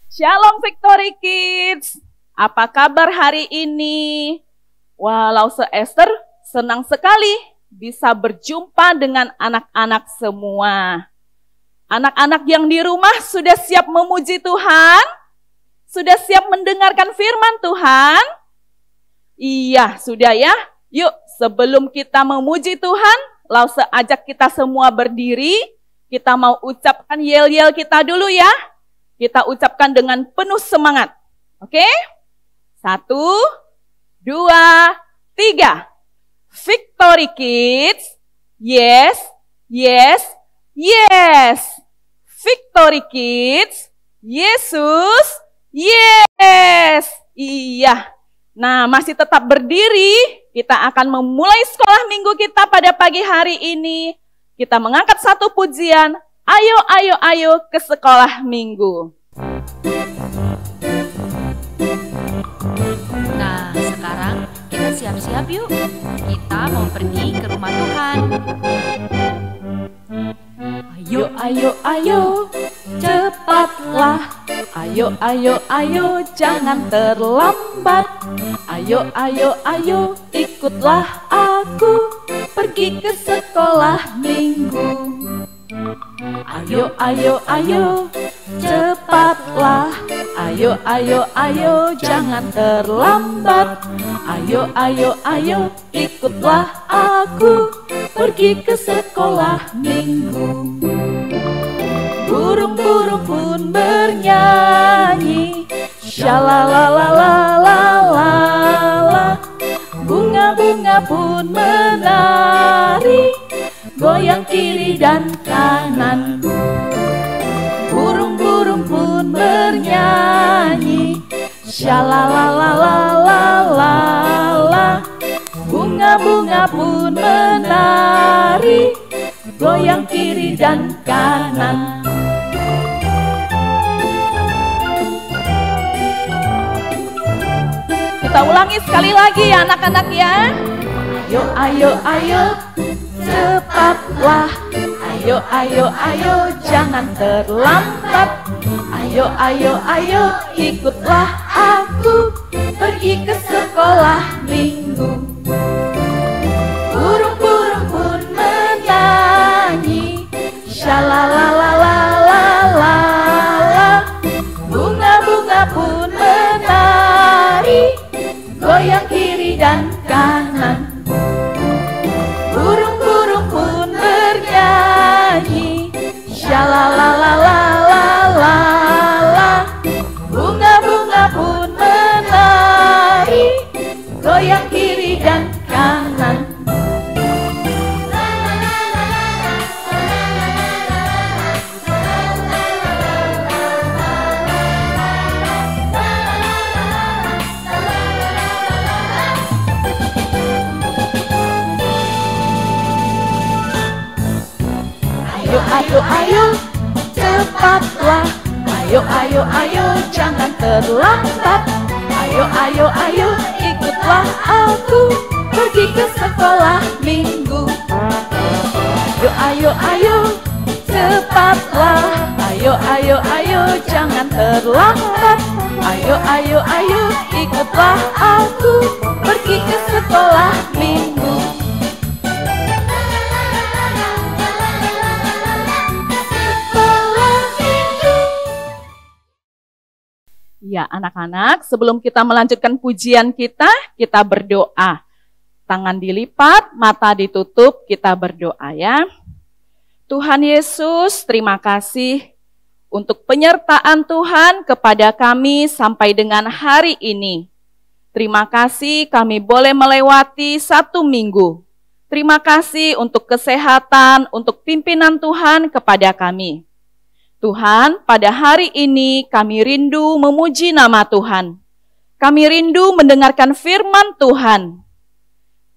Shalom Victory Kids, apa kabar hari ini? Walau Esther senang sekali bisa berjumpa dengan anak-anak semua. Anak-anak yang di rumah sudah siap memuji Tuhan? Sudah siap mendengarkan firman Tuhan? Iya, sudah ya. Yuk, sebelum kita memuji Tuhan, langsung ajak kita semua berdiri. Kita mau ucapkan yel-yel kita dulu ya. Kita ucapkan dengan penuh semangat. Oke? 1, 2, 3. Victory Kids. Yes, yes, yes. Victory Kids. Yesus. Yes. Iya. Nah, masih tetap berdiri. Kita akan memulai sekolah minggu kita pada pagi hari ini. Kita mengangkat satu pujian. Ayo, ayo, ayo ke sekolah minggu. Nah, sekarang kita siap-siap yuk. Kita mau pergi ke rumah Tuhan. Ayo, ayo, ayo, cepatlah. Ayo, ayo, ayo, jangan terlambat. Ayo, ayo, ayo, ikutlah aku pergi ke sekolah minggu. Ayo, ayo, ayo, cepatlah. Ayo, ayo, ayo, jangan terlambat. Ayo, ayo, ayo, ikutlah aku pergi ke sekolah minggu. Burung-burung pun bernyanyi, shalalalalala. Bunga-bunga pun menari, goyang kiri dan kanan. Burung-burung pun bernyanyi, shalalalalala. Bunga-bunga pun menari, goyang kiri dan kanan. Kita ulangi sekali lagi ya anak-anak ya. Ayo, ayo, ayo, cepatlah. Ayo, ayo, ayo, jangan terlambat. Ayo, ayo, ayo, ikutlah aku pergi ke sekolah minggu. Burung-burung pun menyanyi, shalalalalala. Bunga-bunga pun menari, goyang kiri dan kanan. Burung-burung pun bernyanyi, shalalalalala. Bunga-bunga pun menari, goyang kiri dan kanan. Ayo, ayo, ayo, cepatlah. Ayo, ayo, ayo, jangan terlambat. Ayo, ayo, ayo, ikutlah aku pergi ke sekolah minggu. Ayo, ayo, ayo, cepatlah. Ayo, ayo, ayo, jangan terlambat. Ayo, ayo, ayo, ikutlah aku pergi ke sekolah minggu. Ya anak-anak, sebelum kita melanjutkan pujian kita berdoa. Tangan dilipat, mata ditutup, kita berdoa ya. Tuhan Yesus, terima kasih untuk penyertaan Tuhan kepada kami sampai dengan hari ini. Terima kasih kami boleh melewati 1 minggu. Terima kasih untuk kesehatan, untuk pimpinan Tuhan kepada kami. Tuhan, pada hari ini kami rindu memuji nama Tuhan. Kami rindu mendengarkan firman Tuhan.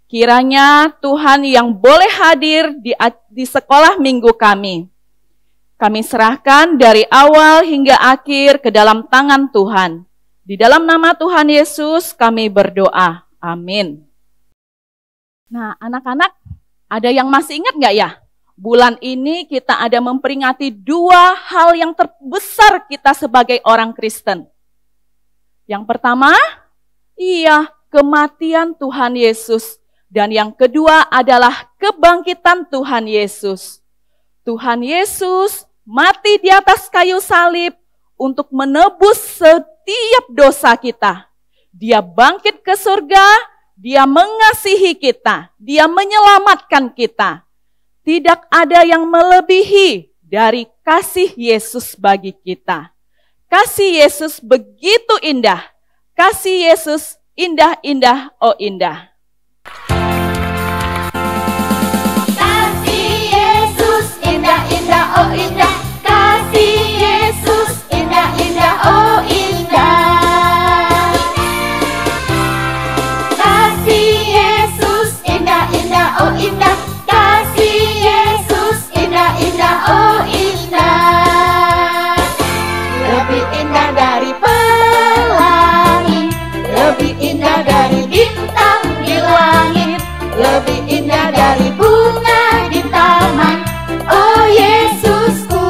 Kiranya Tuhan yang boleh hadir di sekolah minggu kami. Kami serahkan dari awal hingga akhir ke dalam tangan Tuhan. Di dalam nama Tuhan Yesus kami berdoa. Amin. Nah anak-anak, ada yang masih ingat nggak ya? Bulan ini kita ada memperingati dua hal yang terbesar kita sebagai orang Kristen. Yang pertama, kematian Tuhan Yesus. Dan yang kedua adalah kebangkitan Tuhan Yesus. Tuhan Yesus mati di atas kayu salib untuk menebus setiap dosa kita. Dia bangkit ke surga, dia mengasihi kita, dia menyelamatkan kita. Tidak ada yang melebihi dari kasih Yesus bagi kita. Kasih Yesus begitu indah. Kasih Yesus indah-indah, oh indah. Kasih Yesus indah-indah, oh indah. Kasih Yesus indah-indah, oh indah. Kasih Yesus indah-indah, oh indah. Kasih Yesus indah-indah, oh indah. Lebih indah dari pelangi, lebih indah dari bintang di langit, lebih indah dari bunga di taman. Oh Yesusku,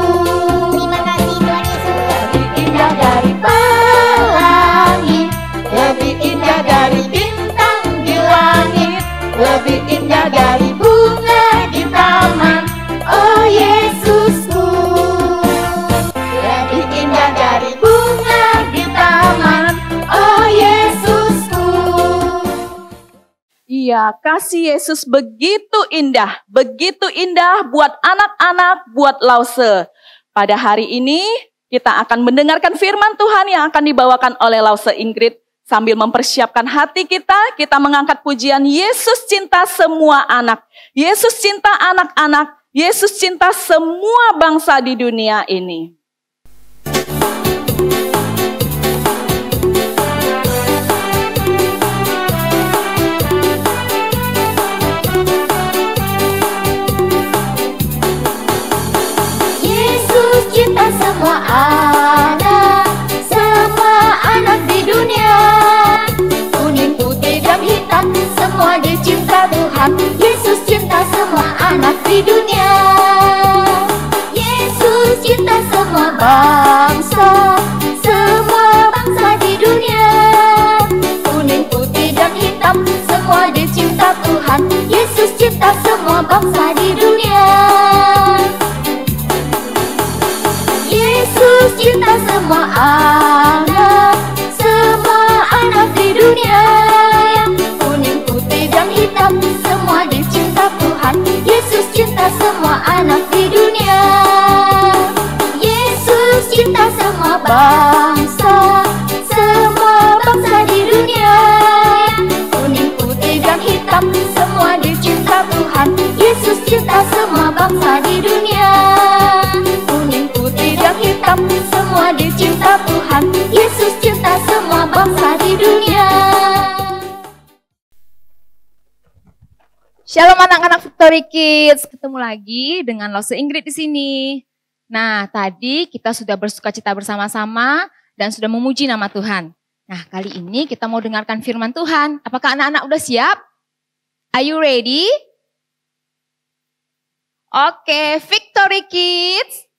terima kasih Tuhan Yesus. Lebih indah dari pelangi, lebih indah dari bintang di langit, lebih indah dari bunga di taman. Oh Yesusku, lebih indah dari bunga di taman. Oh Yesusku. Iya, kasih Yesus begitu indah buat anak-anak, buat Lause. Pada hari ini kita akan mendengarkan firman Tuhan yang akan dibawakan oleh Lause Ingrid. Sambil mempersiapkan hati kita mengangkat pujian Yesus cinta semua anak. Yesus cinta anak-anak, Yesus cinta semua bangsa di dunia ini. Yesus cinta semua anak di dunia. Kuning, putih, dan hitam, semua dicinta Tuhan. Yesus cinta semua anak di dunia. Yesus cinta semua bangsa di dunia. Kuning, putih, dan hitam, semua dicinta Tuhan. Yesus cinta semua bangsa di dunia. Yesus cinta semua anak di dunia. Kuning, putih, dan hitam, semua dicinta Tuhan. Yesus cinta semua anak di dunia. Yesus cinta semua bangsa di dunia. Kuning, putih, dan hitam, semua dicinta Tuhan. Yesus cinta semua bangsa di dunia. Kuning, putih, dan hitam, semua dicinta Tuhan. Yesus cinta semua bangsa di dunia. Shalom anak-anak Victory Kids, ketemu lagi dengan Lause Ingrid di sini. Nah, tadi kita sudah bersukacita bersama-sama dan sudah memuji nama Tuhan. Nah, kali ini kita mau dengarkan firman Tuhan. Apakah anak-anak udah siap? Are you ready? Oke, Victory Kids.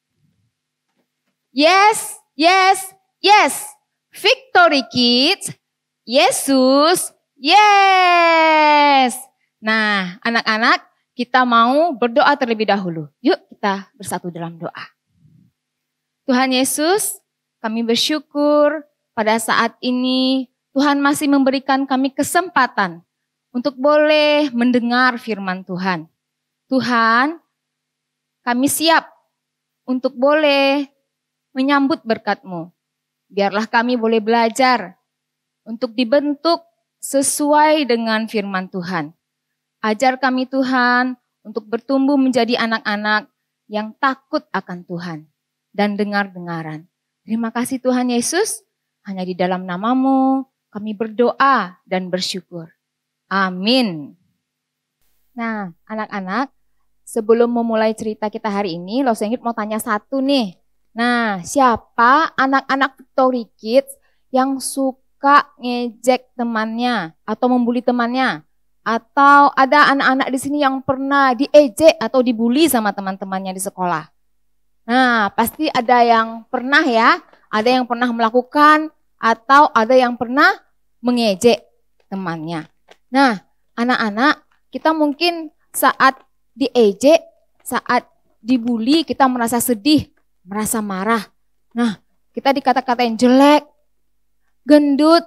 Yes. Victory Kids. Yesus, yes. Nah, anak-anak, kita mau berdoa terlebih dahulu. Yuk kita bersatu dalam doa. Tuhan Yesus, kami bersyukur pada saat ini Tuhan masih memberikan kami kesempatan untuk boleh mendengar firman Tuhan. Tuhan, kami siap untuk boleh menyambut berkat-Mu. Biarlah kami boleh belajar untuk dibentuk sesuai dengan firman Tuhan. Ajar kami Tuhan untuk bertumbuh menjadi anak-anak yang takut akan Tuhan dan dengar-dengaran. Terima kasih Tuhan Yesus, hanya di dalam nama-Mu kami berdoa dan bersyukur. Amin. Nah, anak-anak, sebelum memulai cerita kita hari ini, Lause Ingrid mau tanya satu nih. Nah, siapa anak-anak Victory Kids yang suka ngejek temannya atau membuli temannya? Atau ada anak-anak di sini yang pernah diejek atau dibully sama teman-temannya di sekolah? Nah, pasti ada yang pernah ya, ada yang pernah melakukan atau ada yang pernah mengejek temannya. Nah, anak-anak, kita mungkin saat diejek, saat dibully, kita merasa sedih, merasa marah. Nah, kita dikata-katain jelek, gendut,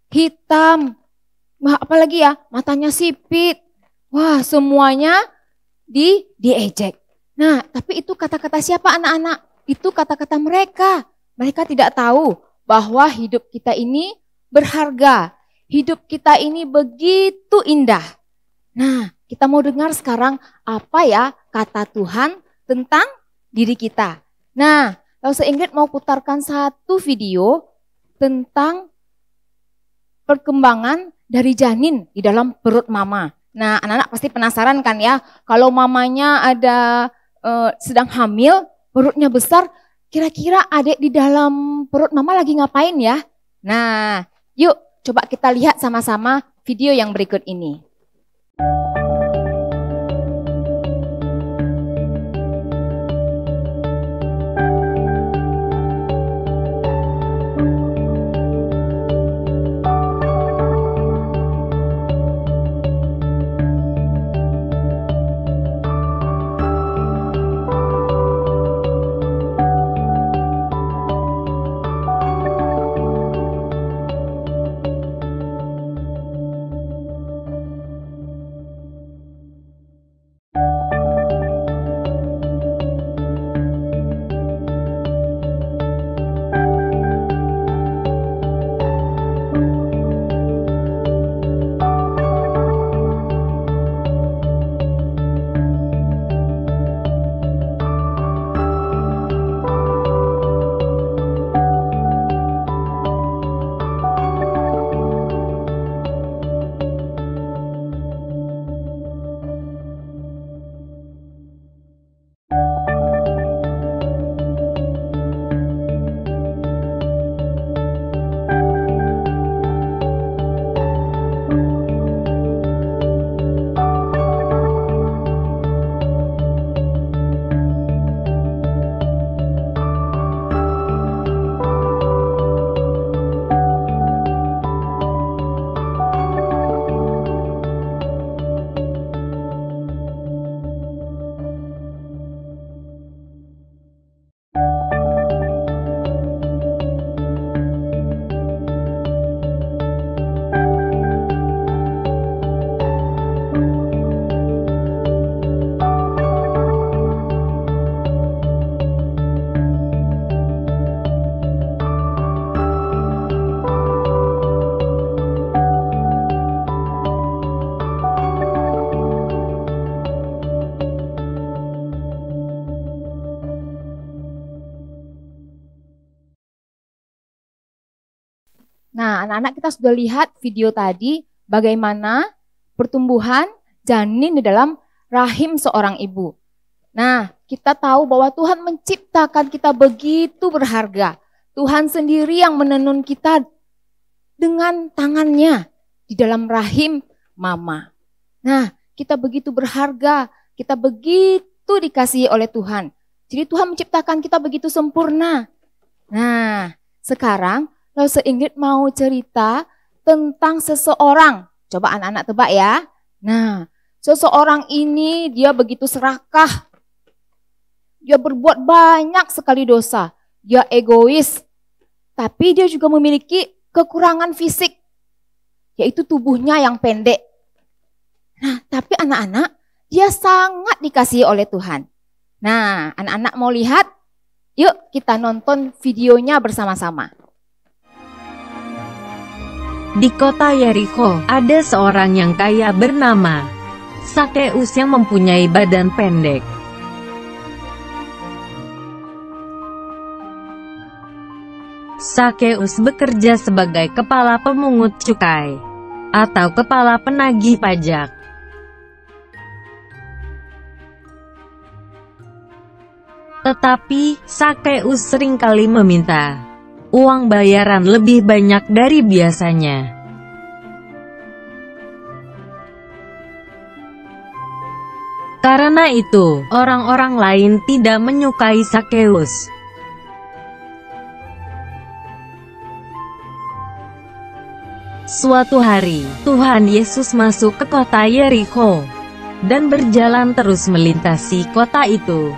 hitam, apalagi ya, matanya sipit. Wah, semuanya diejek. Nah, tapi itu kata-kata siapa anak-anak? Itu kata-kata mereka. Mereka tidak tahu bahwa hidup kita ini berharga. Hidup kita ini begitu indah. Nah, kita mau dengar sekarang apa ya kata Tuhan tentang diri kita. Nah, Lause Ingrid mau putarkan satu video tentang perkembangan dari janin di dalam perut mama. Nah, anak-anak pasti penasaran kan ya, kalau mamanya sedang hamil, perutnya besar, kira-kira adik di dalam perut mama lagi ngapain ya? Nah, yuk coba kita lihat sama-sama video yang berikut ini. Nah, anak-anak kita sudah lihat video tadi bagaimana pertumbuhan janin di dalam rahim seorang ibu. Nah, kita tahu bahwa Tuhan menciptakan kita begitu berharga. Tuhan sendiri yang menenun kita dengan tangannya di dalam rahim mama. Nah, kita begitu berharga, kita begitu dikasihi oleh Tuhan. Jadi Tuhan menciptakan kita begitu sempurna. Nah, sekarang Lause Ingrid mau cerita tentang seseorang. Coba anak-anak tebak ya. Nah, seseorang ini dia begitu serakah. Dia berbuat banyak sekali dosa. Dia egois. Tapi dia juga memiliki kekurangan fisik. Yaitu tubuhnya yang pendek. Nah, tapi anak-anak, dia sangat dikasihi oleh Tuhan. Nah, anak-anak mau lihat? Yuk kita nonton videonya bersama-sama. Di kota Yeriko, ada seorang yang kaya bernama Sakeus yang mempunyai badan pendek. Sakeus bekerja sebagai kepala pemungut cukai atau kepala penagih pajak. Tetapi, Sakeus seringkali meminta uang bayaran lebih banyak dari biasanya. Karena itu, orang-orang lain tidak menyukai Sakeus. Suatu hari, Tuhan Yesus masuk ke kota Yerikho dan berjalan terus melintasi kota itu.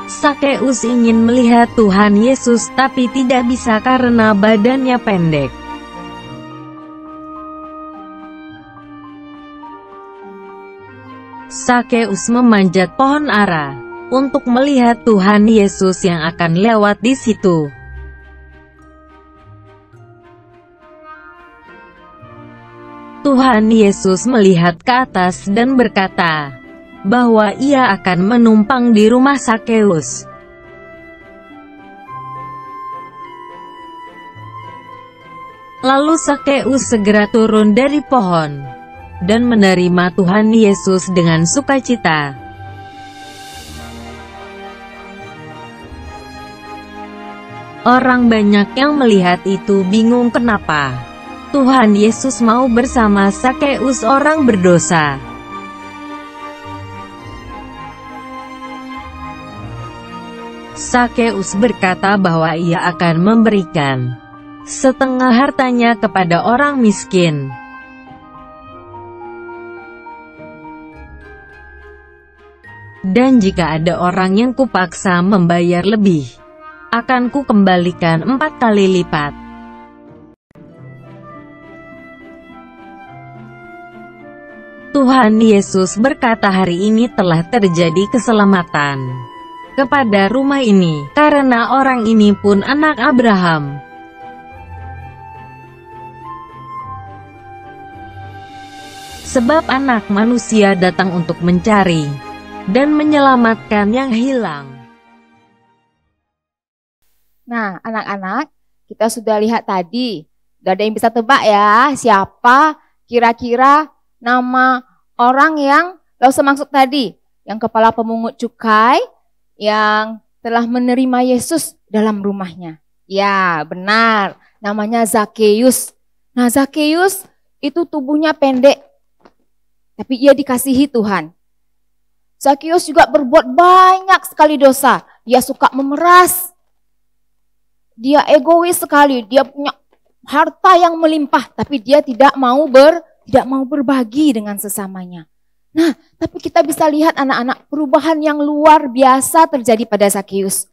Sakeus ingin melihat Tuhan Yesus tapi tidak bisa karena badannya pendek. Sakeus memanjat pohon ara untuk melihat Tuhan Yesus yang akan lewat di situ. Tuhan Yesus melihat ke atas dan berkata bahwa ia akan menumpang di rumah Sakeus. Lalu Sakeus segera turun dari pohon dan menerima Tuhan Yesus dengan sukacita. Orang banyak yang melihat itu bingung kenapa Tuhan Yesus mau bersama Sakeus, orang berdosa. Sakeus berkata bahwa ia akan memberikan setengah hartanya kepada orang miskin. Dan jika ada orang yang kupaksa membayar lebih, akan kukembalikan 4 kali lipat. Tuhan Yesus berkata hari ini telah terjadi keselamatan kepada rumah ini, karena orang ini pun anak Abraham. Sebab anak manusia datang untuk mencari dan menyelamatkan yang hilang. Nah, anak-anak, kita sudah lihat tadi. Gak ada yang bisa tebak ya, siapa kira-kira nama orang yang gak usah masuk tadi. Yang kepala pemungut cukai, yang telah menerima Yesus dalam rumahnya. Ya, benar. Namanya Zakeus. Nah, Zakeus itu tubuhnya pendek, tapi ia dikasihi Tuhan. Zakeus juga berbuat banyak sekali dosa. Dia suka memeras. Dia egois sekali. Dia punya harta yang melimpah, tapi dia tidak mau berbagi dengan sesamanya. Nah, tapi kita bisa lihat anak-anak, perubahan yang luar biasa terjadi pada Zakeus.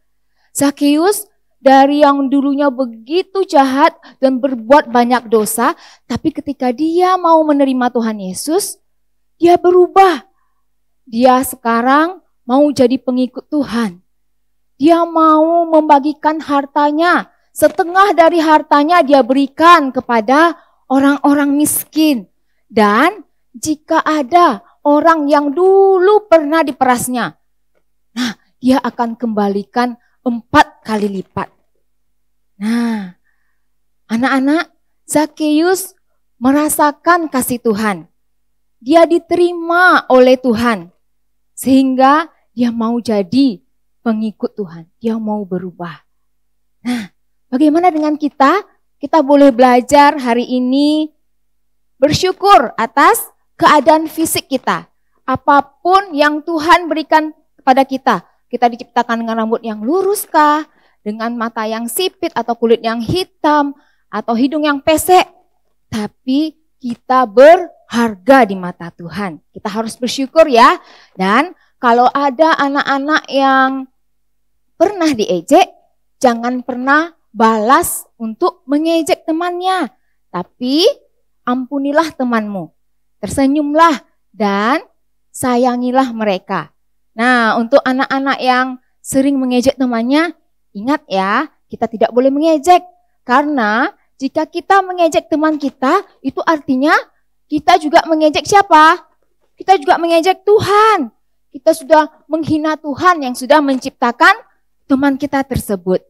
Zakeus dari yang dulunya begitu jahat dan berbuat banyak dosa, tapi ketika dia mau menerima Tuhan Yesus, dia berubah. Dia sekarang mau jadi pengikut Tuhan. Dia mau membagikan hartanya. Setengah dari hartanya dia berikan kepada orang-orang miskin. Dan jika ada orang yang dulu pernah diperasnya, nah, dia akan kembalikan 4 kali lipat. Nah, anak-anak, Zakeus merasakan kasih Tuhan. Dia diterima oleh Tuhan. Sehingga dia mau jadi pengikut Tuhan. Dia mau berubah. Nah, bagaimana dengan kita? Kita boleh belajar hari ini bersyukur atas keadaan fisik kita. Apapun yang Tuhan berikan kepada kita. Kita diciptakan dengan rambut yang lurus kah? Dengan mata yang sipit atau kulit yang hitam? Atau hidung yang pesek? Tapi kita berharga di mata Tuhan. Kita harus bersyukur ya. Dan kalau ada anak-anak yang pernah diejek, jangan pernah balas untuk mengejek temannya. Tapi ampunilah temanmu. Tersenyumlah dan sayangilah mereka. Nah, untuk anak-anak yang sering mengejek temannya, ingat ya, kita tidak boleh mengejek. Karena jika kita mengejek teman kita, itu artinya kita juga mengejek siapa? Kita juga mengejek Tuhan. Kita sudah menghina Tuhan yang sudah menciptakan teman kita tersebut.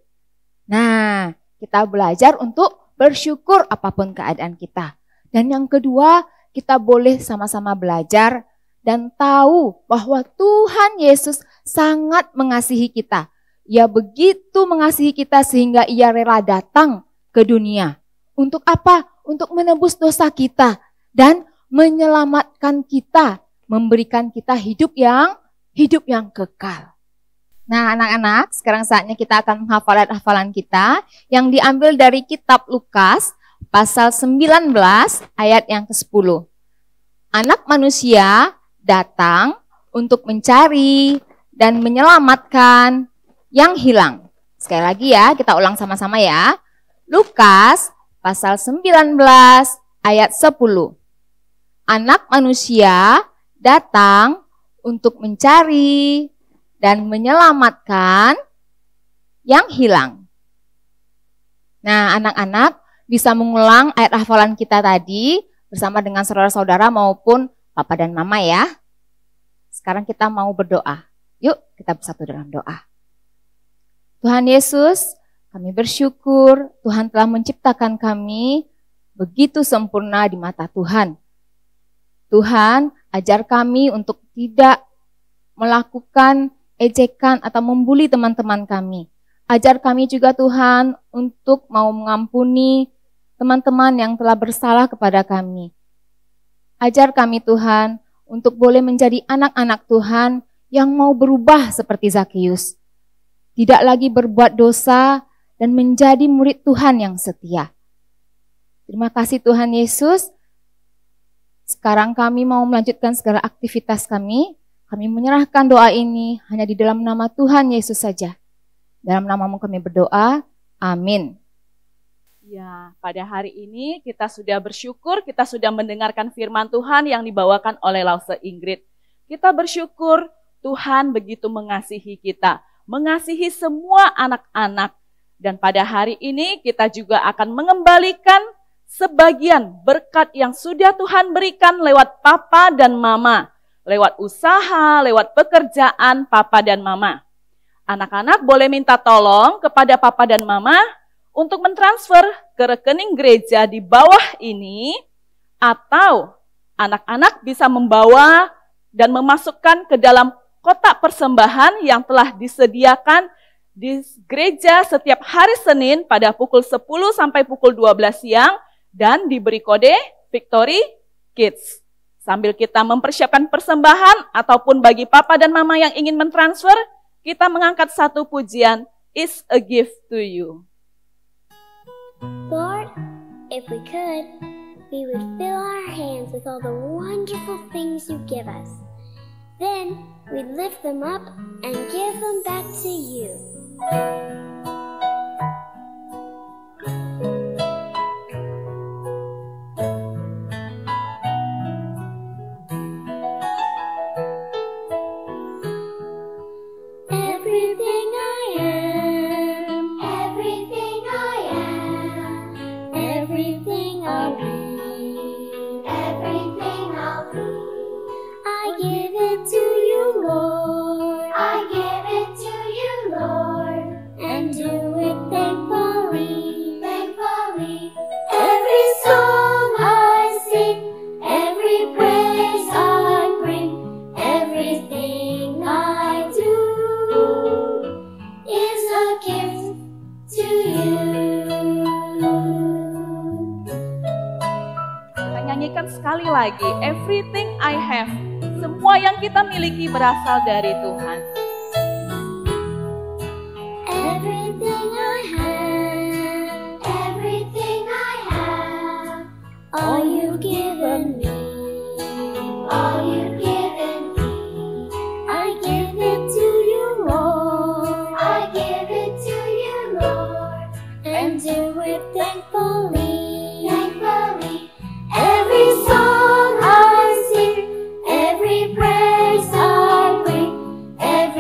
Nah, kita belajar untuk bersyukur apapun keadaan kita. Dan yang kedua, kita boleh sama-sama belajar dan tahu bahwa Tuhan Yesus sangat mengasihi kita. Ia begitu mengasihi kita sehingga ia rela datang ke dunia. Untuk apa? untuk menebus dosa kita dan menyelamatkan kita, memberikan kita hidup yang kekal. Nah, anak-anak, sekarang saatnya kita akan menghafal hafalan kita yang diambil dari kitab Lukas pasal 19 ayat yang ke-10. Anak manusia datang untuk mencari dan menyelamatkan yang hilang. Sekali lagi ya, kita ulang sama-sama ya. Lukas pasal 19 ayat 10. Anak manusia datang untuk mencari dan menyelamatkan yang hilang. Nah, anak-anak bisa mengulang ayat hafalan kita tadi bersama dengan saudara-saudara maupun papa dan mama ya. Sekarang kita mau berdoa. Yuk kita bersatu dalam doa. Tuhan Yesus, kami bersyukur Tuhan telah menciptakan kami begitu sempurna di mata Tuhan. Tuhan, ajar kami untuk tidak melakukan ejekan atau membuli teman-teman kami. Ajar kami juga Tuhan untuk mau mengampuni teman-teman yang telah bersalah kepada kami. Ajar kami Tuhan untuk boleh menjadi anak-anak Tuhan yang mau berubah seperti Zakius. Tidak lagi berbuat dosa dan menjadi murid Tuhan yang setia. Terima kasih Tuhan Yesus. Sekarang kami mau melanjutkan segala aktivitas kami. Kami menyerahkan doa ini hanya di dalam nama Tuhan Yesus saja. Dalam nama-Mu kami berdoa. Amin. Ya, pada hari ini kita sudah bersyukur, kita sudah mendengarkan firman Tuhan yang dibawakan oleh Lause Ingrid. Kita bersyukur Tuhan begitu mengasihi kita, mengasihi semua anak-anak. Dan pada hari ini kita juga akan mengembalikan sebagian berkat yang sudah Tuhan berikan lewat papa dan mama. Lewat usaha, lewat pekerjaan papa dan mama. Anak-anak boleh minta tolong kepada papa dan mama untuk mentransfer ke rekening gereja di bawah ini, atau anak-anak bisa membawa dan memasukkan ke dalam kotak persembahan yang telah disediakan di gereja setiap hari Senin pada pukul 10 sampai pukul 12 siang dan diberi kode Victory Kids. Sambil kita mempersiapkan persembahan ataupun bagi papa dan mama yang ingin mentransfer, kita mengangkat satu pujian, It's a Gift to You. Lord, if we could, we would fill our hands with all the wonderful things you give us. Then we'd lift them up and give them back to you. Everything I am, everything I am, everything I'll be, everything I'll be. I give it to you, Lord. I give it to you, Lord. And do it thankfully, thankfully. Every song I sing, every praise I bring, everything I do is a gift to you. Kita nyanyikan sekali lagi, Everything I Have. Semua yang kita miliki berasal dari Tuhan. Everything I have, everything I have, all you've given me, all you've given me. I give it to you, Lord. I give it to you, Lord. And do it thankfully, thankfully. Every song I sing, every praise I bring, every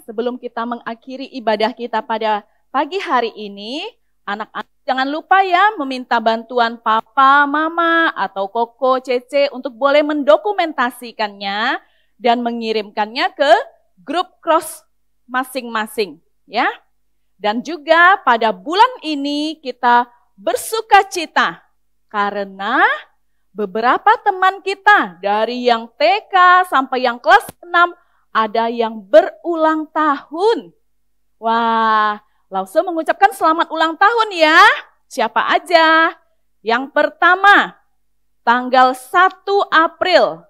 sebelum kita mengakhiri ibadah kita pada pagi hari ini, anak-anak jangan lupa ya meminta bantuan papa, mama, atau koko, cece untuk boleh mendokumentasikannya dan mengirimkannya ke grup cross masing-masing ya. Dan juga pada bulan ini kita bersukacita karena beberapa teman kita dari yang TK sampai yang kelas 6 ada yang berulang tahun. Wah, Lause mengucapkan selamat ulang tahun ya. Siapa aja? Yang pertama, tanggal 1 April.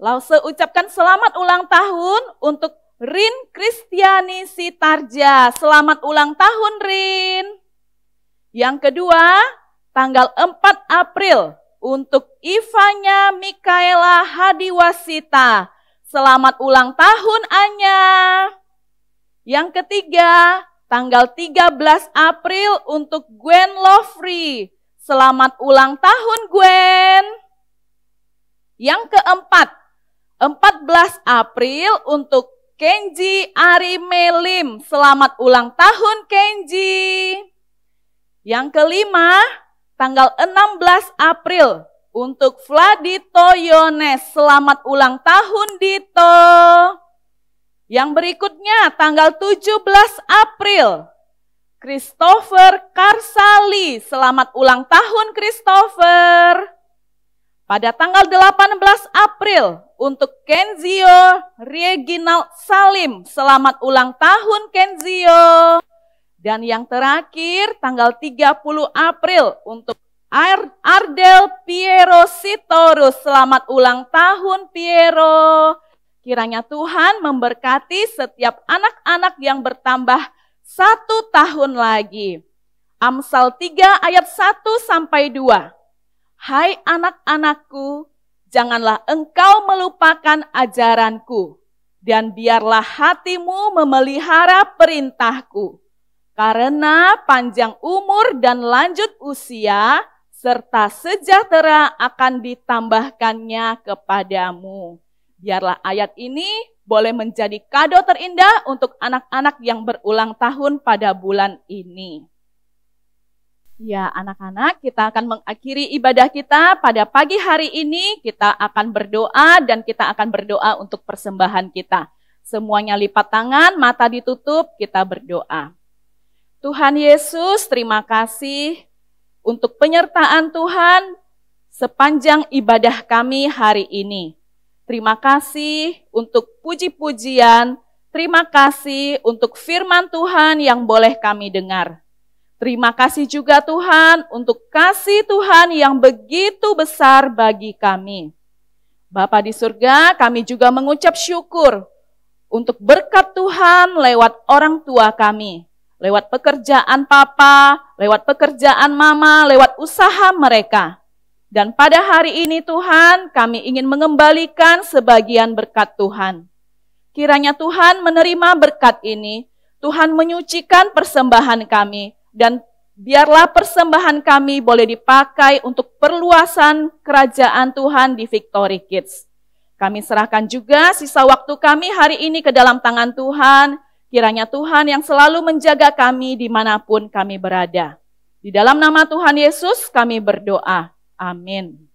Lause ucapkan selamat ulang tahun untuk Rin Kristiani Sitarja. Selamat ulang tahun, Rin. Yang kedua, tanggal 4 April untuk Ivanya Mikaela Hadiwasita. Selamat ulang tahun, Anya. Yang ketiga, tanggal 13 April untuk Gwen Lovely. Selamat ulang tahun, Gwen. Yang keempat, 14 April untuk Kenji Arimelim. Selamat ulang tahun, Kenji. Yang kelima, tanggal 16 April untuk Vladito Yones. Selamat ulang tahun, Dito. Yang berikutnya, tanggal 17 April, Christopher Karsali. Selamat ulang tahun, Christopher. Pada tanggal 18 April, untuk Kenzio Reginald Salim. Selamat ulang tahun, Kenzio. Dan yang terakhir, tanggal 30 April, untuk Ardel Piero Sitorus. Selamat ulang tahun, Piero. Kiranya Tuhan memberkati setiap anak-anak yang bertambah 1 tahun lagi. Amsal 3 ayat 1-2. Hai anak-anakku, janganlah engkau melupakan ajaranku, dan biarlah hatimu memelihara perintahku. Karena panjang umur dan lanjut usia, serta sejahtera akan ditambahkannya kepadamu. Biarlah ayat ini boleh menjadi kado terindah untuk anak-anak yang berulang tahun pada bulan ini. Ya, anak-anak, kita akan mengakhiri ibadah kita pada pagi hari ini. Kita akan berdoa dan kita akan berdoa untuk persembahan kita. Semuanya lipat tangan, mata ditutup, kita berdoa. Tuhan Yesus, terima kasih untuk penyertaan Tuhan sepanjang ibadah kami hari ini. Terima kasih untuk puji-pujian, terima kasih untuk firman Tuhan yang boleh kami dengar. Terima kasih juga Tuhan untuk kasih Tuhan yang begitu besar bagi kami. Bapa di surga, kami juga mengucap syukur untuk berkat Tuhan lewat orang tua kami. Lewat pekerjaan papa, lewat pekerjaan mama, lewat usaha mereka. Dan pada hari ini Tuhan, kami ingin mengembalikan sebagian berkat Tuhan. Kiranya Tuhan menerima berkat ini, Tuhan menyucikan persembahan kami, dan biarlah persembahan kami boleh dipakai untuk perluasan kerajaan Tuhan di Victory Kids. Kami serahkan juga sisa waktu kami hari ini ke dalam tangan Tuhan. Kiranya Tuhan yang selalu menjaga kami dimanapun kami berada. Di dalam nama Tuhan Yesus kami berdoa. Amin.